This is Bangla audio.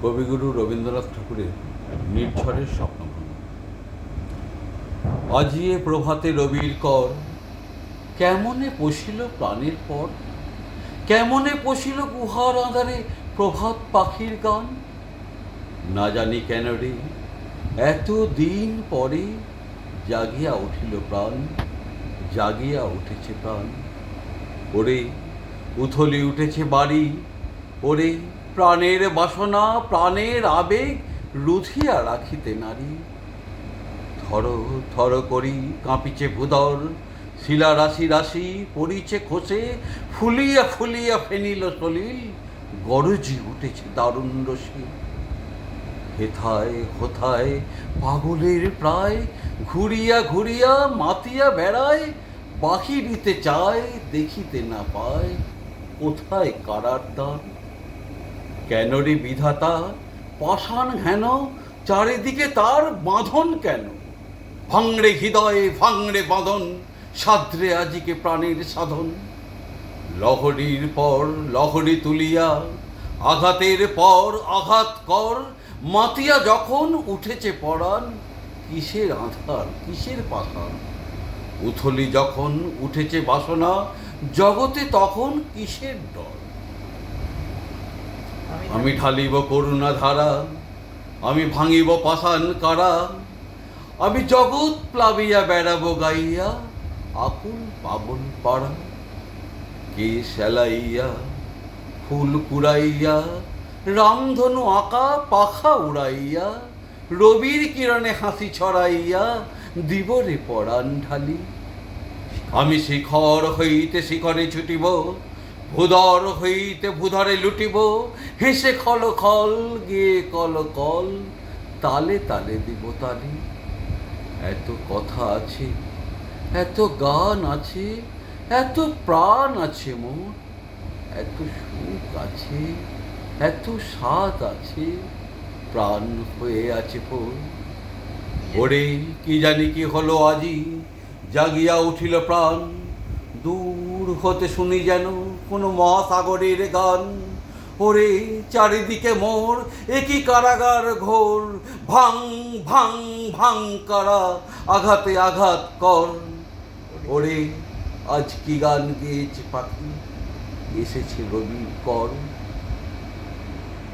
কবিগুরু রবীন্দ্রনাথ ঠাকুরের নির্ঝরের স্বপ্নভঙ্গ। আজিয়ে প্রভাতে রবির কর, কেমনে পশিল প্রাণের পর, কেমনে পশিল গুহার আঁধারে প্রভাত পাখির গান। না জানি কেন রে এত দিন পরে জাগিয়া উঠিল প্রাণ, জাগিয়া উঠেছে প্রাণ। ওরে উথলি উঠেছে বাড়ি, ওরে প্রাণের বাসনা প্রাণের আবেগ রুধিয়া রাখিতে নারী। থর থর করি কাঁপিছে ভূধর, শিলা রাশি রাশি পড়িছে খসে, ফুলিয়া ফুলিয়া ফেনিল সলিল, গরজি উঠেছে দারুণ রসি। হেথায় হোথায় পাগলের প্রায় ঘুরিয়া ঘুরিয়া মাতিয়া বেড়ায়, বাহিরিতে চায় দেখিতে না পায়, কোথায় কারার দ্বার। কেন রে বিধাতা পাষাণ ঘেন, চারিদিকে তার বাঁধন কেন। ভাঙড়ে হৃদয়ে ভাঙড়ে বাঁধন, সাদ্রে আজিকে প্রাণের সাধন। লহরীর পর লহরী তুলিয়া আঘাতের পর আঘাত কর, মাতিয়া যখন উঠেছে পরাণ, কিসের আধার কিসের পাষাণ। উথলি যখন উঠেছে বাসনা, জগতে তখন কিসের ডর। আমি ঢালিব করুণা ধারা, আমি ভাঙিব পাষাণ কারা, আমি জগৎ প্লাবিয়া বেড়াবো গাইয়া আকুল পাবন পাড়া। কে সেলাইয়া ফুল কুড়াইয়া, রামধনু আঁকা পাখা উড়াইয়া, রবির কিরণে হাসি ছড়াইয়া দিবরে পরাণ ঢালি। আমি শিখর হইতে শিখরে ছুটিব, ভূধর হইতে ভূধরে লুটিব, হেসে খল খল গিয়ে কল কল, তালে তালে দিব তালি। এত কথা আছে, এত গান আছে, এত প্রাণ আছে মোর, এত সুখ আছে, এত স্বাদ আছে, প্রাণ হয়ে আছে পোর। ওরে কি জানি কি হলো আজি, জাগিয়া উঠিল প্রাণ, দূর হতে শুনি যেন কোনো মহাসাগরের গান। ওরে চারিদিকে মোর একই কারাগার ঘোর, ভাং ভাং ভাং কারা আঘাতে আঘাত কর। ওরে আজ কি গান গেয়েছে পাখি, এসেছে রবির কর।